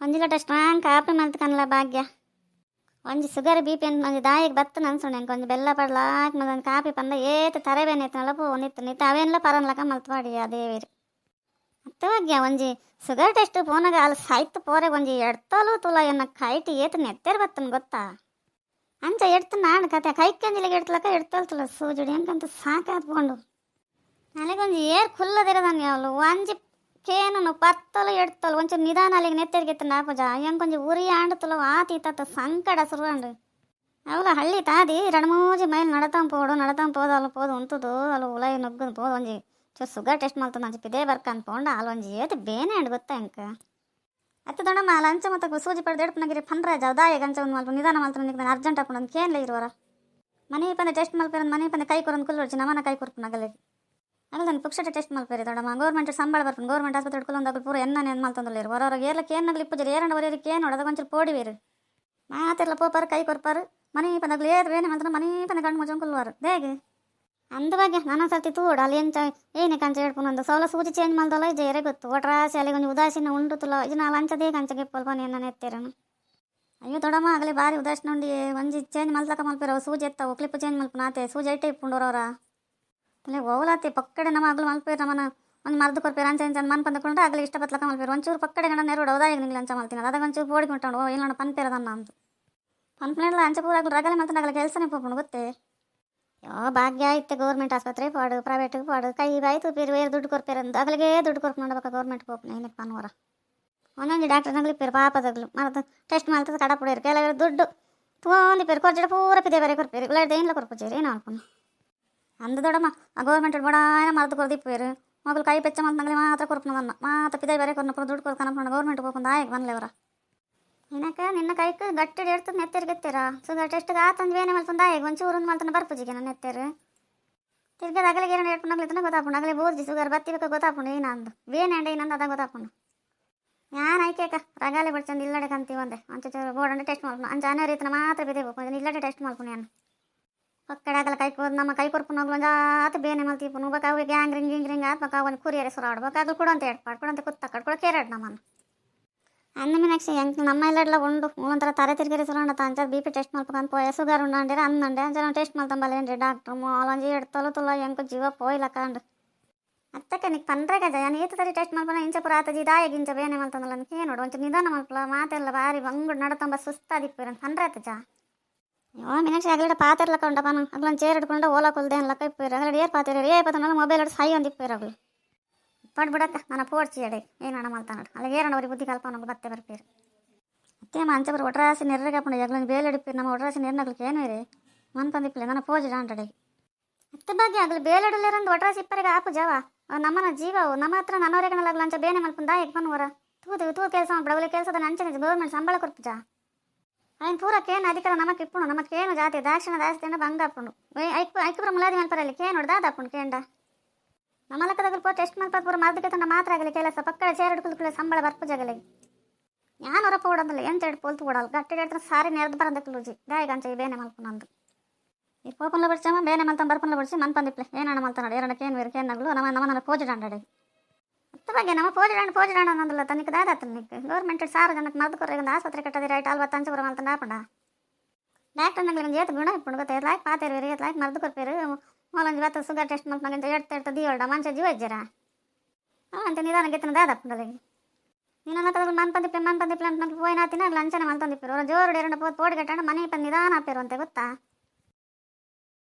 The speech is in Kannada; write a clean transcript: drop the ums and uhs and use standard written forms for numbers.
ಒಂಜಿ ಲೋಟ ಸ್ಟ್ರಾಂಗ್ ಕಾಪಿ ಮಲ್ತ್ಕನ್ಲ ಭಾಗ್ಯ. ಒಂಜಿ ಶುಗರ್ ಬಿ ಪಿ ಅಂತ ಒಂಜಿ ದಾಯಿಗೆ ಬತ್ತು ಅನ್ಸೋಣ ಒಂಜಿ ಬೆಲ್ಲ ಪಡ್ಲ ಹಾಕಿ ಒಂದು ಕಾಪಿ ಪಂದ ಏತು ತರಬೇನೆ ಇತ್ತನಲ್ಲ ಪೋ ನಿತ್ತು ಅವೇನ್ಲ ಪರನ್ಲಕ ಮಲ್ತ್ವಾಡಿ ಅದೇವೇರು ಮತ್ತೆ ಭಾಗ್ಯ ಒಂಜಿ ಶುಗರ್ ಟೆಸ್ಟ್ ಪೋನಾಗ ಅಲ್ಲಿ ಸಾಯ್ತು ಪೋರೆ ಒಂಜಿ ಎಡ್ತಲು ತುಲ ಎನ್ನ ಕೈಟಿ ಏತು ನೆತ್ತೇರು ಬತ್ತನ್ ಗೊತ್ತಾ ಅಂಚ ಎಡ್ತು ನಾನು ಕತೆ ಕೈಕಂಜಿಲಿಗೆ ಎಡ್ತಲಕ ಎಡ್ತಲ್ ತುಲ ಸೂಜುಡಿ ಹೆಂಗಂತ ಸಾಕಾದ್ಕೊಂಡು ನನಗೊಂದು ಏರ್ ಖುಲ್ಲದಿರೋದನ್ ಯಾವಲು ಒಂಜಿ ಕೇನು ಪತ್ತಲು ಎಡ್ತಲು ಒಂಚೂರು ನಿಧಾನ ಅಲ್ಲಿಗೆ ನೆತ್ತೇರಿಗೆತ್ತು ನಾಪಜ ಹೆಂಗೊಂಜಿ ಉರಿ ಆಂಡುತ್ತಲು ಆತಿ ತತ್ತ ಸಂಕಟ ಸುರುವಂಡು ಅವಲ ಹಳ್ಳಿ ತಾದಿ ರಣಮೂಜಿ ಮೈಲ್ ನಡತಾಂ ಪೋದು ಅಲ್ಲಿ ಪೋದು ಉಂಟುದು ಅಲ್ಲಿ ಉಲೈ ನುಗ್ಗದು ಪೋದು ಒಂಜಿ ಚೂರು ಶುಗರ್ ಟೆಸ್ಟ್ ಮಾಡ್ತಾನೆ ಅಂಚೆ ಪಿದೇ ಬರ್ಕ ಅನ್ಕೊಂಡು ಅಲ್ಲಿ ಒಂಜಿ ಏತು ಬೇನೆ ಅಂಡು ಗೊತ್ತಾ ಹೆಂಕ ಅತ್ತ ದೊಡ್ಡಮ್ಮ ಅಲ್ಲಿ ಅಂಚೆ ಮತ್ತೆ ಸೂಜಿ ಪಡೆದು ಎಡ್ಪನಾಗಿರಿ ಪಂದ್ರ ಜವದಾಯ ಗಂಚ ಒಂದು ಮಲ್ಪ ನಿಧಾನ ಮಾಡ್ತಾನೆ ಅರ್ಜೆಂಟ್ ಹಾಕೊಂಡು ಒಂದು ಕೇನ್ಲ ಇರುವರ ಮನೆ ಪಂದೆ ಟೆಸ್ಟ್ ಮಲ್ಪೇರ ಮನೆ ಪಂದೆ ಕೈ ಕೊರೊಂದು ಕುಲ್ಲೊಡ್ಚಿ ನಮ್ಮನ ಕೈ ಕೊರ್ಪನಾಗಲ್ಲಿ ಅಲ್ಲ ನಾನು ಪುಕ್ಷಟ ಟೆಸ್ಟ್ ಮಲ್ಪೇರಿ ದೊಡ್ಡಮ್ಮ ಗೌರ್ಮೆಂಟ್ ಸಂಬಳ ಬರ್ಪನು ಗೌರ್ಮೆಂಟ್ ಆಸ್ಪತ್ರೆ ಇಟ್ಕೊಂಡು ಪೂರ ಎನ್ನ ಮಲ್ತಂದಿಲ್ಲ ಹೊರಗೆ ಏರ್ಲಕ್ಕೆ ಏನಾಗಲಿ ಇಪ್ಪು ಏರಂಡವರಿಗೆ ಏನು ನೋಡೋದು ಒಂಚೂರು ಪೋಡಿವೇರು ಮಾತೆಲ್ಲ ಪೋಪಾರು ಕೈ ಕೊರ್ಪಾರು ಮನೆ ಪಂದಾಗಲಿ ಏದು ಬೇನೆ ಮಾಡ್ತಾನೆ ಮನೆ ಪಂದೆ ಗಂಡು ಮುಚ್ಚಂಗೆ ಕುಲ್ವಾರು ದೇಗೆ ಅಂದ ಬಗ್ಗೆ ನಾನು ಸರ್ತಿ ತೂಡು ಅಲ್ಲಿ ಎಂಚ ಏನೇ ಕಂಚ ಹೇಳ್ಕೊಂಡು ಒಂದು ಸೋಲ ಸೂಜಿ ಚೇಂಜ್ ಮಾಡ್ದಲ್ಲ ಜೇರೆ ಗೊತ್ತು ಒಟ್ರಾಸಿ ಅಲ್ಲಿ ಒಂದು ಉದಾಸೀನ ಉಂಟುತ್ತಲ್ಲ ಇದು ನಾವು ಅಂಚದೇ ಕಂಚಗೆ ಪಲ್ಪನಿ ನನ್ನ ಎತ್ತೇರನು ಅಯ್ಯೋ ದೊಡ್ಡಮ್ಮ ಆಗಲಿ ಭಾರಿ ಉದಾಸೀನ ಉಂಡಿ ಒಂಜಿ ಚೇಂಜ್ ಮಲ್ತಕ ಮಲ್ಪಿರೋ ಸೂಜಿ ಎತ್ತಾವು ಕ್ಲಿಪ್ ಚೇಂಜ್ ಮಲ್ಪನ ಆತೆ ಸೂಜಿ ಐಟೆ ಇಪ್ಪುಂಡೋರವ್ರ ಅಲ್ಲೇ ಓಲಾತಿ ಪಕ್ಕಡೆ ನಮ್ಮ ಆಗಲು ಮಲ್ಪೇರು ನಮ್ಮನ ಒಂದು ಮರ್ದು ಕೊರ್ಪೇರು ಅಂಚೆ ಅಂಚೆ ಮನ್ ಪಂದ್ಕೊಂಡು ಆಗಲಿ ಇಷ್ಟ ಬತ್ಲಕ ಮಲ್ಪೇರು ಒಂಚೂರು ಪಕ್ಕಡೆ ಗಂಡ ನೆರಡು ಹೌದಾ ಈಗ ನಿಂಗೆ ಅಂಚ ಮಲ್ತೀನಿ ಅದಾಗ ಒಂಚೂರು ಪೋಡಿ ಕೊಂಟು ಓ ಇಲ್ಲ ಪನ್ಪೇರದನ್ನ ಅಂತ ಪನ್ಪನೆಲ್ಲ ಅಂಚೆ ಪೂರ ಆಗಲು ರಗಲೆ ಮಲ್ತನಾಗಲ್ಲ ಕೆಲಸನೇ ಪೋಪುಂಡು ಗೊತ್ತೇ ಯೋ ಭಾಗ್ಯ ಐತೆ ಗೌರ್ಮೆಂಟ್ ಆಸ್ಪತ್ರೆ ಪಾಡು ಪ್ರೈವೇಟಿಗೆ ಪಾಡು ಕೈ ಬಾಯ್ತು ಪೇರು ಬೇರೆ ದುಡ್ಡು ಕೊಡ್ಪೇರು ಅಂತ ಅಗಲಿಗೆ ದುಡ್ಡು ಕೊರ್ಪು ನೋಡ್ಬೇಕು ಗೌರ್ಮೆಂಟ್ ಹೋಗ್ನ ಏನಕ್ಕೆ ಪನ್ವರ ಒಂದೊಂದು ಡಾಕ್ಟರ್ನಾಗಲಿ ಪೇರು ಪಾಪದಾಗಲು ಮತ್ತು ಟೆಸ್ಟ್ ಮಾಡ್ತದೆ ಕಡಪುಡೇರು ಕೆಲವರು ದುಡ್ಡು ತೋಂದಿ ಪೇರು ಕೊರ್ಜಡ ಪೂರ ಪಿದೆ ಬೇರೆ ಕೊರ್ಪೇರು ಇಲ್ಲ ಏನಿಲ್ಲ ಕೊರ್ಪುಜೇರಿ ಏನು ಅನ್ಕೊಂಡು ಅಂದ ದೊಡ್ಡಮ್ಮ ಆ ಗೌರ್ಮೆಂಟ್ ಬಡಾಯನ ಮರ್ದು ಕೊರ್ದಿಪ್ಪೇರು ಮಗಳು ಕೈ ಪೆಚ್ಚ ಮಂತಂಗಲಿ ಮಾತ್ರ ಕೊರ್ಪನದನ್ನ ಮಾತ್ರ ಪಿದೆ ಬೇರೆ ಕೊರ್ನ ದುಡ್ಡು ಕೊರ್ಕೊಂಡು ಗೌರ್ಮೆಂಟ್ ಹೋಗ್ಕೊಂಡು ಆಯ್ಕೆ ಬಂದ್ಲೇವ್ರ ಏನಕ್ಕೆ ನಿನ್ನ ಕೈಗೆ ಗಟ್ಟಿ ಇಡ್ತದೆ ನೆತ್ತೇರಿಗೆತ್ತೀರ ಶುಗರ್ ಟೆಸ್ಟ್ಗೆ ಆತಂದು ಬೇನೆ ಮಲ್ತಂದ ಈಗ ಒಂಚೂರು ಮಲ್ತನ ಬರ್ಪುಜಿಗೆ ನನ್ನ ನೆತ್ತೇರು ತಿರ್ಗದ ಅಗಲಿಗೆ ಏನು ಹೇಳ್ಕೊಂಡಾಗ್ಲಿತ್ತನ ಗೊತ್ತಾಪುಂಡು ಅಗಲಿ ಬೋರ್ಜಿ ಶುಗರ್ ಬತ್ತಿಬೇಕು ಗೊತ್ತಾಪುಂಡು ಏನಂದು ಬೇನೆ ಅಂಡೆ ಏನಂದು ಅದ ಗೊತ್ತಾಪುಂಡು ಯಾನ್ ಐಕೇಕ ರಗಾಲಿ ಬಿಡ್ಚಂದು ಇಲ್ಲಡೆ ಕಂತೀವಿ ಒಂದೆ ಒಂಚೂರು ಬೋರ್ಡ್ ಟೆಸ್ಟ್ ಮಾಡ್ಕೊಂಡು ಅಂಚ ಅನೇ ರೀತಿನ ಮಾತ್ರ ಬಿದೆ ಬೇಕು ಇಲ್ಲಡೆ ಟೆಸ್ಟ್ ಮಾಡ್ಕೊಂಡು ನಾನು ಪಕ್ಕಡೆ ಆಗಲ್ಲ ಕೈ ನಮ್ಮ ಕೈ ಕೊರ್ಪುನ ಹೋಗ್ಲು ಒಂದು ಆತ ಬೇನೆ ಮಲ್ತೀಪು ಬೇಕಾಗ ಗ್ಯಾಂಗ್ ರಿಂಗ್ ಆತ್ಮಕ ಒಂದು ಕುರಿಯರೆ ಸುರಾಡ್ಬೇಕಾಗಲು ಕೊಡಂತ ಏರ್ಪಾಡು ಕೊಡಂತ ಕುತ್ತ ಕಟ್ಕೊಳ ಕೇರಾಡ್ ನಮ್ಮನ್ನು ಅನ್ನಮಿನಕ್ಷ ಹೆಂಗೆ ನಮ್ಮ ಇಲ್ಲಡ್ಲ ಉಂಡು ಒಂಥರ ತರೆ ತಿರ್ಗಿರಿ ಸುರಂಡ ಅಂಚ ಬಿ ಪಿ ಟೆಸ್ಟ್ ಮಾಡ್ಬೇಕಂತ ಪೋಯ ಶುಗರ್ ಉಂಡಂಡಿರ ಅನ್ನಂಡೆ ಅಂಚ ನಾವು ಟೆಸ್ಟ್ ಮಾಡ್ತಂಬಲ್ಲೇನ್ರಿ ಡಾಕ್ಟ್ರು ಮಾಲಂಜಿ ಎಡ್ತಲು ತುಲ ಹೆಂಗೆ ಜೀವ ಪೋಯ್ಲ ಕಂಡು ಅತ್ತಕ್ಕೆ ನೀನು ಪಂಡ್ರೆ ಗಜ ನಾನು ಏತು ಸರಿ ಟೆಸ್ಟ್ ಮಾಡ್ಕೊಂಡು ಇಂಚ ಪುರ ಆತ ದಾಯಿಗೆ ಇಂಚ ಬೇನೆ ಮಲ್ತಂದಲ್ಲ ಅಂತ ನೋಡು ಒಂಚ ನಿಧಾನ ಮಲ್ಪಲ ಮಾತೆಲ್ಲ ಬಾರಿ ಬಂಗುಡು ನಡತಂಬ ಸುಸ್ತಾದಿಪ್ಪೇರ ಪಂಡ್ರೆ ಆತಜ ಯೋ ಮೀನಾಕ್ಷಿ ಆಗಲಿಡ ಪಾತೆರ್ಲ ಕೊಂಡಪ್ಪನ ಅಗ್ಲೊಂದು ಚೇರ್ ಹಿಡ್ಕೊಂಡು ಓಲಾ ಕೊಲ್ದೆ ಲಕ್ಕ ಇಪ್ಪೇರು ಅಗಲಿ ಏರ್ ಪಾತೆರ ಪತ್ತನಲ್ಲ ಮೊಬೈಲ್ ಹಿಡಿದು ಸೈ ಒಂದು ಇಪ್ಪೇರು ಅಗ್ಲು ಪಡ್ ಬಿಡಕ್ಕ ನಾನು ಪೋಡ್ಚಿ ಎಡೆ ಏನು ಹಣ ಮಲ್ತಾ ನೋಡು ಅಲ್ಲಿಗೆ ಏರಣ್ಣವ್ರಿಗೆ ಬುದ್ಧಿ ಕಲ್ಪ ನಮ್ಗೆ ಬತ್ತೆ ಬರ್ಪೇರು ಅತ್ತೆ ಮಂಚಬರು ಒಟ್ರಾಸಿ ನೆರ್ರಗಪ್ಪಣ ಎಗ್ಲೊಂದು ಬೇಲೆ ಹಿಡಿಪೇರು ನಮ್ಮ ಒಟ್ರಾಸಿ ನೆರ್ನಗ್ಲಿಕ್ಕೆ ಏನು ಇರಿ ಮನ್ಪಂದಿಪ್ಪಲೆ ನನ್ನ ಪೋಜಿ ಡಾಂಟಡೆ ಅತ್ತೆ ಬಗ್ಗೆ ಆಗಲಿ ಬೇಲೆಡಲಿರಂದು ಒಟ್ರಾಸಿ ಇಪ್ಪರಿಗೆ ಆಪು ಜಾವ ನಮ್ಮನ ಜೀವವು ನಮ್ಮ ಹತ್ರ ನನ್ನವರೆಗನಲಾಗ್ಲ ಅಂಚ ಬೇನೆ ಮಲ್ಪಂದ ಹೇಗೆ ಬನ್ನುವರ ತೂ ಕೆಲಸ ಮಾಡ್ಬಿಡವಲಿ ಕೆಲಸದ ಅಂಚನೆ ಗೌರ್ಮೆಂಟ್ ಸಂಬಳ ಕೊಡ್ಪುಜ ఆయన పూరకేನು అధికార నమకి ఇప్పుడు నమకేను జాతి దాక్షిణ దాస్తిండ బంగాపుండు ಐಕ್ಯಪುರ ಮುಲಾದಿ ಮಲ್ಪರಲ್ಲಿ ಕೇನು ದಾದಾಪುಂಡು ಕೇಂಡ ನಮ್ಮಲಕ್ಕದಾಗ ಪೋ ಟೆಸ್ಟ್ ಮಲ್ಪದ ಪೂರ ಮರ್ದಕ್ಕೆ ತಂಡ ಮಾತ್ರ ಆಗಲಿ ಕೆಲಸ ಪಕ್ಕದ ಚೇರ್ ಹಿಡ್ಕುಲ್ಕುಳ ಸಂಬಳ ಬರ್ಪುಜಾಗಲಿ ಯಾನು ಹೊರಪ ಓಡೋದಿಲ್ಲ ಎಂತ ಹಿಡ್ ಪೋಲ್ತು ಓಡಲ್ಲ ಗಟ್ಟಿ ಹಿಡ್ತಾರೆ ಸಾರಿ ನೆರೆದು ಬರಂದಕ್ಕೆ ಲೂಜಿ ಗಾಯಗಂಚ ಬೇನೆ ಮಲ್ಪನಂದು ಈ ಪೋಪನ್ಲ ಬಿಡ್ಸಮ್ಮ ಬೇನೆ ಮಲ್ತ ಬರ್ಪನ್ಲ ಬಿಡಿಸಿ ಮನ್ಪಂದಿಪ್ಲೆ ಏನಣ್ಣ ಮಲ್ತ ನೋಡಿ ಎರಡಕ್ಕೆ ಏನು ಬೇರೆ ಕೇನಾಗ್ಲು ನಮ್ಮ ಪೋಜಿ ಡಾಂಡಡೆ ಅತ್ತ ಬಗ್ಗೆ ನಮ್ಮ ಪೋಜಿ ಡಾಂಡ ಅನ್ನೋದಿಲ್ಲ ತನಿಖೆ ದಾದಾತನ ನಿಕ್ಕೆ ಗೌರ್ಮೆಂಟ್ ಸಾರು ಜನಕ್ಕೆ ಮರ್ದು ಕೊರ್ರೆ ಒಂದು ಆಸ್ಪತ್ರೆ ಕಟ್ಟದಿರ ಐಟ್ ಅಲ್ವ ತಂಚಪುರ ಮಲ್ತಂಡ ಆಪಂಡ ಡಾಕ್ಟರ್ನಾಗಲಿ ಒಂದು ಏತು ಗುಣ ಇಪ್ಪುಂಡು ಗೊತ್ತೆ ಲಾಯ್ಕ್ ಪಾತೇರು ಲಾಯ್ಕ್ ಮರ್ದು ಕೊರ್ಪೇರು ಮೊಲೊಂದು ಇವತ್ತು ಶುಗರ್ ಟೆಸ್ಟ್ ಮಲ್ಪಂಗಿಂತ ಎಡ್ತ ದಿಯೋಳ್ಡ ಮನುಷ್ಯ ಜೀವ ಇಜ್ಜರ ಅಂತ ನಿಧಾನ ಗೆತ್ತನ ದಾದಾಪುಂಡಲ್ಲಿ ನೀನು ಕದ ಮನ್ಪಂದಿಪ್ಲೆ ಅಂತ ನಂಗೆ ಪೋಯಿನ ತಿನ್ನಾಗ್ಲ ಅಂಚನೆ ಮಲ್ತಂದಿಪ್ಪೇರು ಅವ್ರು ಜೋರು ಎರಡು ಪೋದು ಪೋಡಿ ಕಟ್ಟಾಂಡ ಮನೆ ಪಂದು ನಿಧಾನ ಆಪೇರು ಅಂತ ಗೊತ್ತಾ